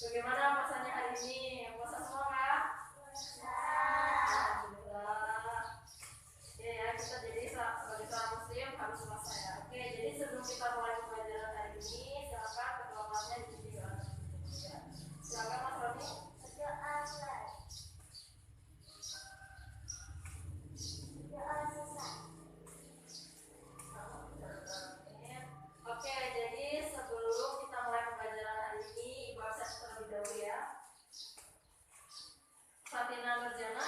Bagaimana puasanya hari ini? Puasa semua kah? Puasa. Alhamdulillah. Oke ya, kita jadi sebagai seorang muslim harus puasa ya. Oke, jadi sebelum kita mulai pembelajaran hari ini, silakan ketua kelasnya dipimpin doa. Silakan Mas Roni. Berdoa selesai. Oke, jadi sebelum kita mulai pembelajaran hari ini, Ibu absen terlebih dahulu ya. Fatina Nurjana,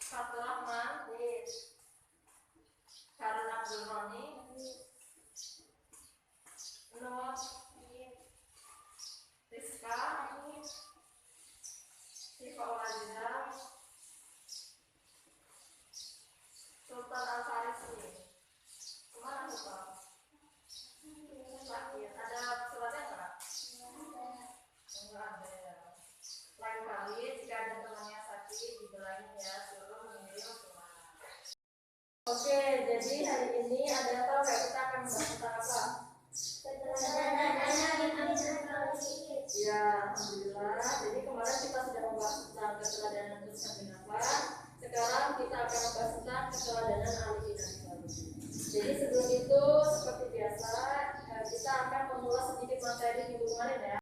Fatul Rahman, Karun Abdul Roni, Nur, Rizka, Siva Uladiza, Sultan Al-Farisi. Kemana Sultan? Sakit. Ada suratnya enggak? Enggak ada. Lain kali jika ada temannya sakit, dibilangin ya, suruh mengirim kemana. Oke, jadi hari ini ada apa enggak? Kita akan membahas tentang apa? Ya, alhamdulillah. Jadi kemarin kita sudah membahas tentang keteladanan Utsman bin Affan. Sekarang kita akan membahas tentang keteladanan Ali bin Abi Thalib. Jadi sebelum itu seperti biasa kita akan mengulas sedikit materi minggu kemarin ya.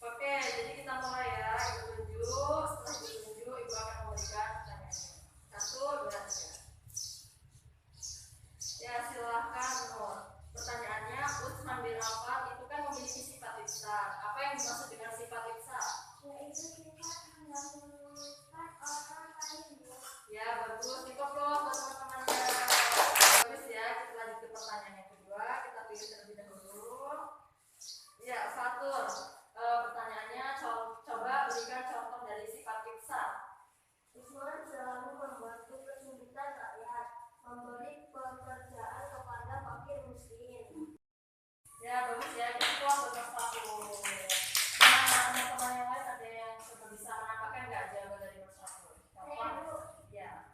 Oke, jadi kita mulai ya. Ibu tunjuk, setelah Ibu tunjuk, Ibu akan memberikan pertanyaan. 1, 2, 3. Ya, silahkan Nur. Pertanyaannya, Utsman bin Affan itu kan memiliki sifat ihsan. Apa yang dimaksud dengan sifat ihsan? Yaitu sifat menggabungkan orang lain. Ya, bagus. Dikoplok buat teman-temannya. Bagus ya. Kita lanjut ke pertanyaan yang kedua. Kita pilih terlebih dahulu. Ya, Fatul. Pertanyaannya, coba berikan contoh dari sifat ihsan. Utsman selalu membantu kesulitan rakyat, memberi pekerjaan kepada fakir miskin. Ya, bagus ya. Kita keluar betul satu. Nah, teman-teman yang lain ada yang coba bisa menampakkan nggak jawaban dari nomor 1? Ya.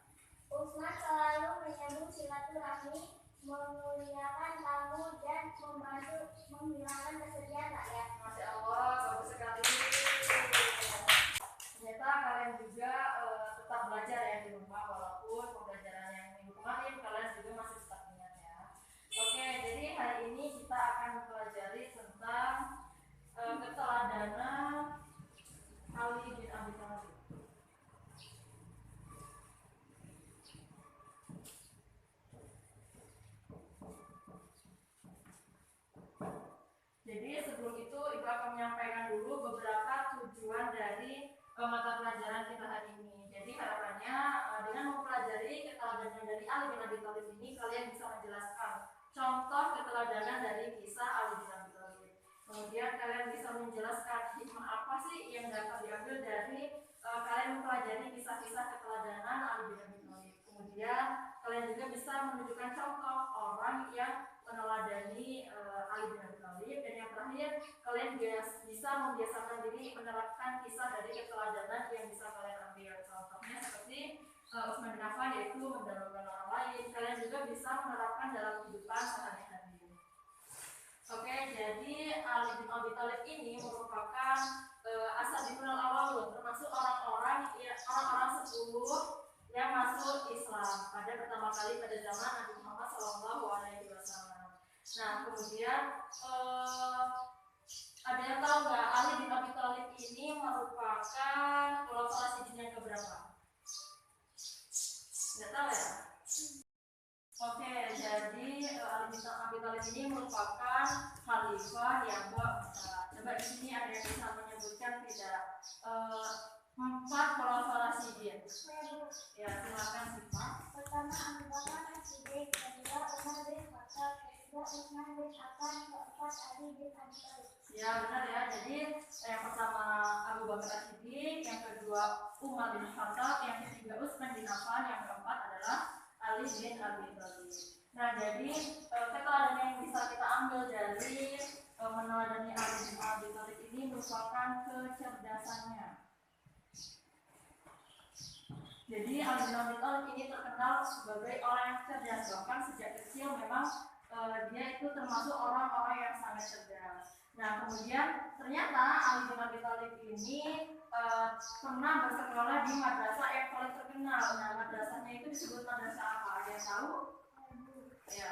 Utsman selalu menyambung silaturahmi, memuliakan tamu dan membantu menghilangkan kesedihan rakyat. Masya Allah, bagus sekali. Ternyata kalian juga tetap belajar ya di rumah, walaupun pembelajaran yang minggu kemarin kalian juga masih tetap ingat ya. Oke, jadi hari ini kita akan mempelajari tentang keteladanan Ali bin Abi Thalib. Jadi sebelum itu Ibu akan menyampaikan dulu beberapa tujuan dari mata pelajaran kita hari ini. Jadi harapannya dengan mempelajari keteladanan dari Ali bin Abi Thalib ini, kalian bisa menjelaskan contoh keteladanan dari kisah Ali bin Abi Thalib. Kemudian kalian bisa menjelaskan hikmah apa sih yang dapat diambil dari kalian mempelajari kisah-kisah keteladanan Ali bin Abi Thalib. Kemudian kalian juga bisa menunjukkan contoh orang yang meneladani Ali bin Abi Thalib. Dan yang terakhir, kalian bisa membiasakan diri menerapkan kisah dari keteladanan yang bisa kalian ambil. Contohnya seperti Utsman bin Affan, yaitu mendahulukan orang lain. Kalian juga bisa menerapkan dalam kehidupan sehari-hari. Oke, jadi Ali bin Abi Thalib ini merupakan as-sabiqunal awwalun, termasuk orang-orang 10 yang masuk Islam pada pertama kali pada zaman Nabi Muhammad SAW. Nah, kemudian ada yang tahu nggak Ali bin Abi Thalib ini merupakan Khulafaur Rasyidin yang keberapa? Nggak tahu ya? Oke, jadi Ali bin Abi Thalib ini merupakan khalifah yang keempat. Coba di sini ada yang bisa menyebutkan tidak 4 Khulafaur Rasyidin. Ya, silakan Siva. Pertama Abu Bakar As-Siddiq, kedua Umar bin Khattab, ketiga Utsman bin Affan, keempat Ali bin Abi Thalib. Ya, benar ya. Jadi yang pertama Abu Bakar As-Siddiq, yang kedua Umar bin Khattab, yang ketiga Utsman bin Affan, yang keempat adalah Ali bin Abi Thalib. Nah, jadi keteladanan yang bisa kita ambil dari meneladani Ali bin Abi Thalib ini merupakan kecerdasannya. Jadi Ali bin Abi Thalib ini terkenal sebagai orang yang cerdas. Bahkan sejak kecil memang dia itu termasuk orang-orang yang sangat cerdas. Nah, kemudian ternyata Ali bin Abi Thalib ini pernah bersekolah di madrasah yang paling terkenal. Nah, madrasahnya itu disebut madrasah apa? Ada yang tahu? Ya.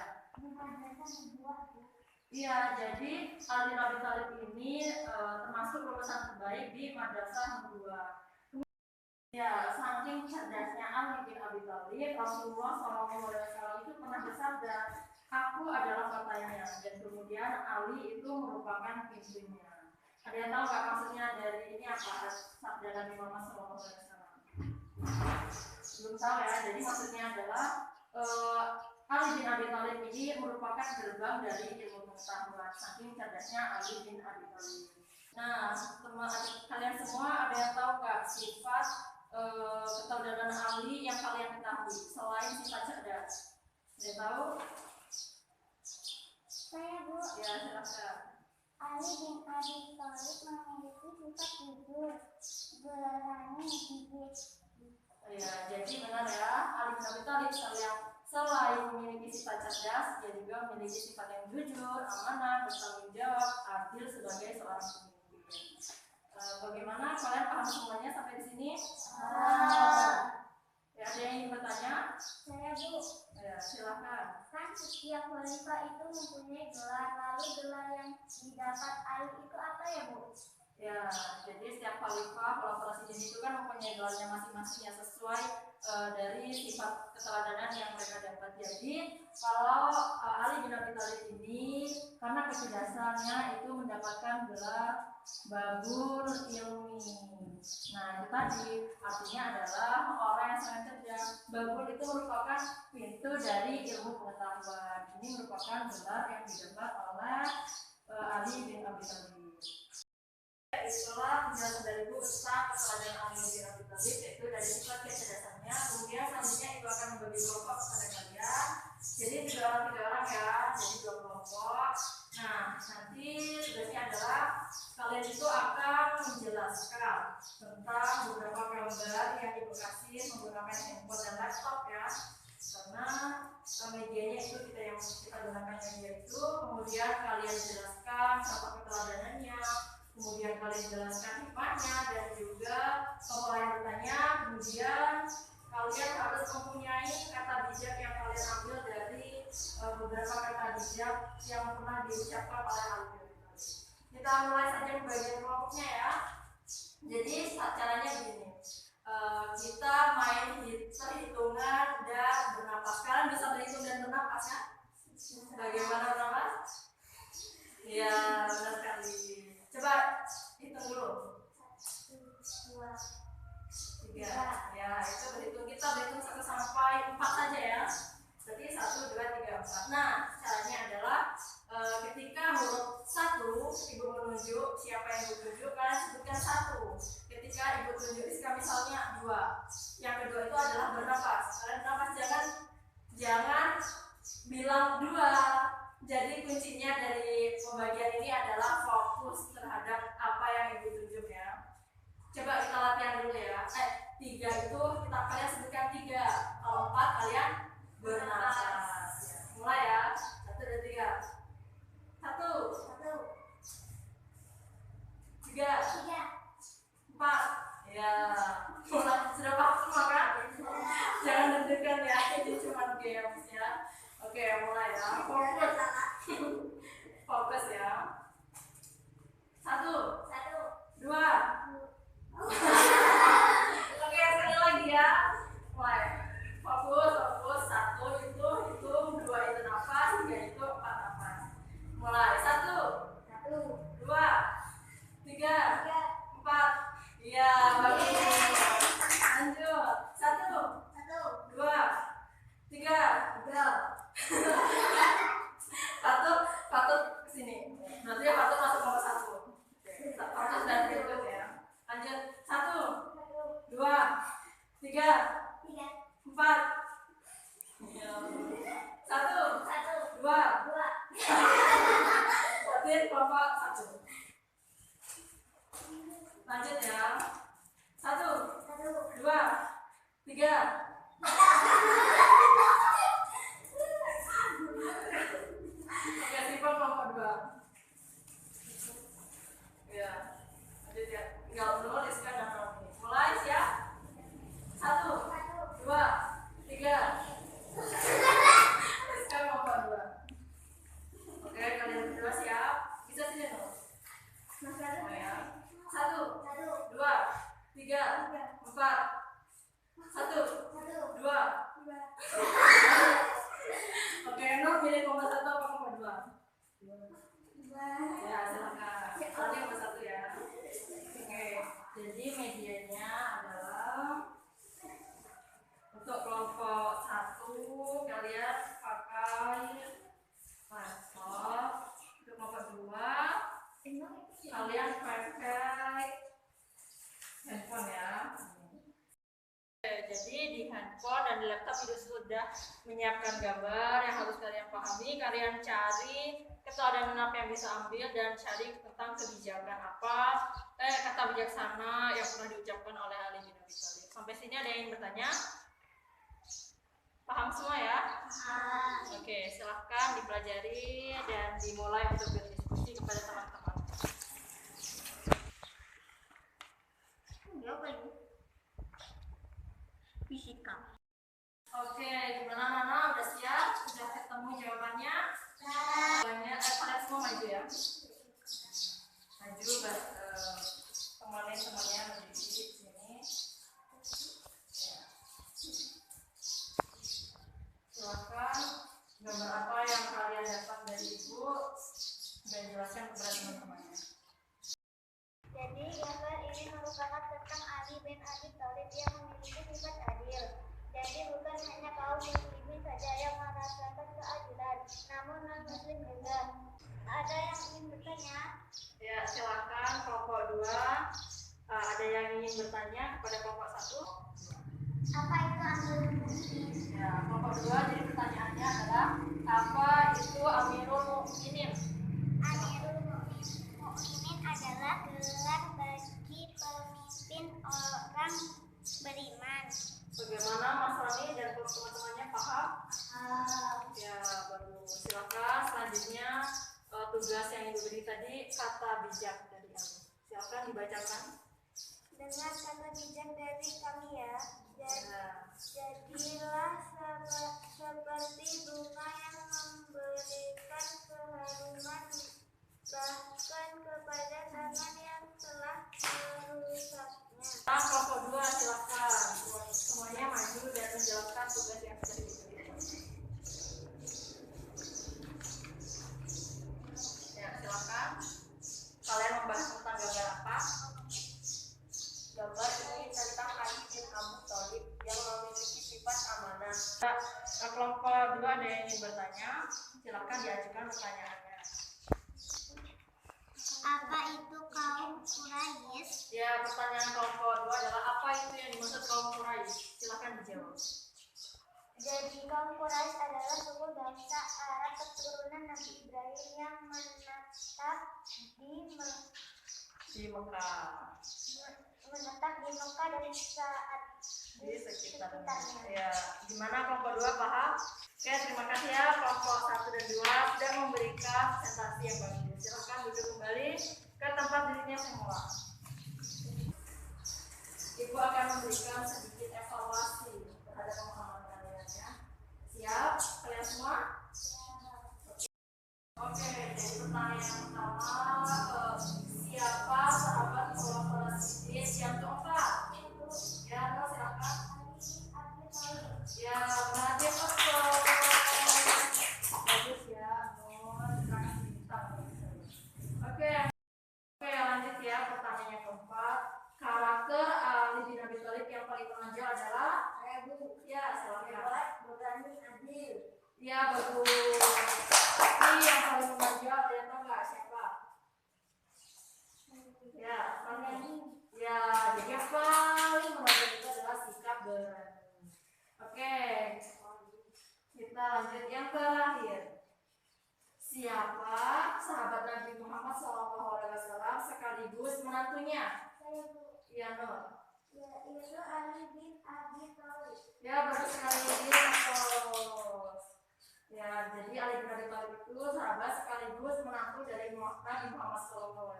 Iya, jadi Ali bin Abi Thalib ini termasuk lulusan terbaik di madrasah Nubuwah. Ya, saking cerdasnya Ali bin Abi Thalib, Rasulullah SAW itu pernah bersabda, "Aku adalah katanya," dan kemudian Ali itu merupakan pintunya. Ada yang tahu nggak maksudnya dari ini apa? Sabda Nabi Muhammad SAW. Belum tahu ya. Jadi maksudnya adalah Ali bin Abi Thalib ini merupakan gerbang dari ilmu pengetahuan. Saking cerdasnya Ali bin Abi Thalib. Nah, kalian semua ada yang tahu nggak sifat keteladanan Ali yang kalian ketahui selain sifat cerdas? Ada tahu? Saya, Bu. Ya, silakan. Ali bin Abi Thalib memiliki sifat jujur, berani, gigih. Ya, jadi benar ya, Ali bin Abi Thalib selain memiliki sifat cerdas, dia juga memiliki sifat yang jujur, amanah, bertanggung jawab, adil sebagai seorang pemimpin. Bagaimana kalian paham semuanya sampai di sini? Ya, ada yang ingin bertanya? Saya, Bu. Ya, silakan. Kan setiap khalifah itu mempunyai gelar, lalu gelar yang didapat Ali itu apa ya, Bu? Ya, jadi setiap khalifah Rasidin itu kan mempunyai gelarnya masing-masing yang sesuai dari sifat keteladanan yang mereka dapat. Jadi kalau Ali bin Abi Thalib ini karena kecerdasannya itu mendapatkan gelar Babul Ilmi. Nah, itu tadi artinya adalah orang yang sangat cerdas. Babul itu merupakan pintu dari ilmu pengetahuan. Ini merupakan gelar yang didapat oleh Ali bin Abi Thalib. Itulah penjelasan dari Bu tentang keteladanan Ali bin Abi Thalib, yaitu dari sifat kecerdasannya. Kemudian selanjutnya itu akan membagi kelompok kepada kalian. Jadi tiga orang ya, jadi 2 kelompok. Nah, nanti tugasnya adalah kalian itu akan menjelaskan tentang beberapa gambar yang Ibu kasih menggunakan handphone dan laptop ya. Karena medianya itu kita gunakan media itu. Kemudian kalian jelaskan contoh keteladanannya. Kemudian kalian jelaskan hikmahnya dan juga kalau kalian bertanya, kemudian kalian harus mempunyai kata bijak yang kalian ambil dari beberapa kata bijak yang pernah diucapkan oleh Ali. Kita mulai saja pembagian kelompoknya ya. Jadi caranya begini, kita main perhitungan dan bernapas. Kalian bisa berhitung dan bernapas ya? Bagaimana bernapas? Ya, benar sekali. Coba hitung dulu. 1, 2, 3. Ya, itu berhitung. Kita berhitung 1 sampai 4 saja ya. Berarti 1, 2, 3, 4. Nah, caranya adalah ketika huruf 1 Ibu menunjuk, siapa yang Ibu tunjuk, kalian sebutkan 1. Ketika Ibu tunjuk misalnya 2. Yang kedua itu adalah bernapas. Kalian bernapas, jangan bilang 2. Jadi kuncinya dari pembagian ini adalah fokus terhadap apa yang Ibu tunjuk ya. Coba kita latihan dulu ya. 3 itu kalian sebutkan 3. Kalau 4 kalian bernapas. Ya. Mulai ya. 1, 2, 3. 1, 3, 4. Ya. Mulai. Sudah paham semua kan? Jangan deg-degan ya. Ini cuma games ya. Oke, mulai ya. Fokus ya. 1, 2. Oke, sekali lagi ya. Mulai. Fokus. 1 itu hitung, 2 itu nafas, 3 itu 4 nafas. Mulai. 1, 2, 3, 4. Iya, bagus. Lanjut. 1, 2, 3. Patut kesini. Berarti ya patut masuk nomor 1. Patut dan berikut ya. Lanjut. 1, 2, 3, 4. 1, 2. Berarti kelompok 1. Lanjut ya. 1, 2, 3. Oke, simpan kelompok 2. Ya, silakan. Soalnya nomor 1 ya. Oke, jadi medianya adalah untuk kelompok 1 kalian pakai laptop. Untuk kelompok 2 kalian pakai handphone ya. Jadi di handphone dan di laptop itu sudah menyiapkan gambar yang harus kalian pahami. Kalian cari keteladanan apa yang bisa ambil dan cari tentang kebijakan apa kata bijaksana yang pernah diucapkan oleh Ali bin Abi Thalib. Sampai sini ada yang ingin bertanya? Paham semua ya? Oke, silahkan dipelajari dan dimulai untuk berdiskusi kepada teman-teman. Fisika. Oke, gimana Nana? Udah siap? Sudah ketemu jawabannya? Jawabannya, kalian semua maju ya. Maju, teman-temannya berdiri di sini. Ya. Silakan gambar apa yang kalian dapat dari ibu dan jelaskan kepada teman-temannya. Jadi gambar ini merupakan tentang Ali bin Abi Thalib yang memiliki sifat adil. Jadi bukan hanya kaum muslimin saja yang merasakan keadilan, namun non-muslim juga. Ada yang ingin bertanya? Ya, silakan kelompok 2. Ada yang ingin bertanya kepada kelompok 1? Apa itu Amirul Mukminin? Ya, kelompok 2 jadi pertanyaannya adalah apa itu Amirul Mukminin? Amirul Mukminin adalah gelar bagi pemimpin orang beriman. Bagaimana Mas Rani dan teman-temannya paham? Ya, baru. Silakan selanjutnya tugas yang diberi tadi kata bijak dari Ali. Silakan dibacakan. Dengan kata bijak dari kami ya. Jadilah seperti bunga yang memberikan keharuman bahkan kepada tangan yang telah merusaknya. Kelompok 2 silakan. Semuanya maju dan menjelaskan tugas yang sudah diberi. Ya, silakan. Kalian membahas tentang gambar apa? Gambar ini tentang Ali bin Abi Thalib yang memiliki sifat amanah. Kelompok 2 ada yang ingin bertanya? Silakan diajukan pertanyaannya. Apa itu kaum Quraisy? Ya, pertanyaan kelompok 2 adalah apa itu yang dimaksud kaum Quraisy? Silakan dijawab. Jadi kaum Quraisy adalah suku bangsa Arab keturunan Nabi Ibrahim yang menetap Di Mekah. Menetap di Mekah dan saat Di sekitarnya. Ya, gimana kelompok 2 paham? Oke, terima kasih ya kelompok 1 dan 2 sudah memberikan presentasi yang bagus. Silakan duduk kembali ke tempat duduknya semua. Ibu akan memberikan sedikit evaluasi terhadap pemahaman kalian ya. Siap kalian semua? Oke, jadi pertanyaan yang pertama, siapa sahabat Khulafaur Rasyidin yang keempat? Ya, silakan. Ya, Nadia betul. Bagus ya, Oke, lanjut ya pertanyaan yang keempat. Karakter Ali bin Abi Thalib yang paling menonjol adalah? Ya, silakan. berani adil. Ya, bagus. Tapi yang paling menonjol ada yang tahu nggak siapa? Ya, ya, jadi yang paling menonjol itu adalah sikap berani. Oke, kita lanjut yang terakhir. Siapa sahabat Nabi Muhammad SAW sekaligus menantunya? Ya, Nur. Yaitu Ali bin Abi Thalib. Ya, baru sekali ini terus. Ya, jadi Ali bin Abi Thalib itu sahabat sekaligus menantu dari Nabi Muhammad SAW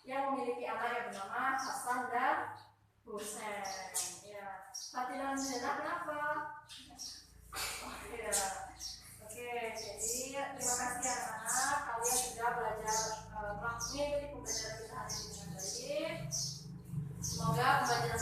yang memiliki anak yang bernama Hasan dan Husain. Ya, Fatimah Zainab kenapa? Oh, ya. Oke, jadi terima kasih anak-anak. Kalian sudah belajar mengikuti pembelajaran kita hari ini dengan baik. Semoga pembelajaran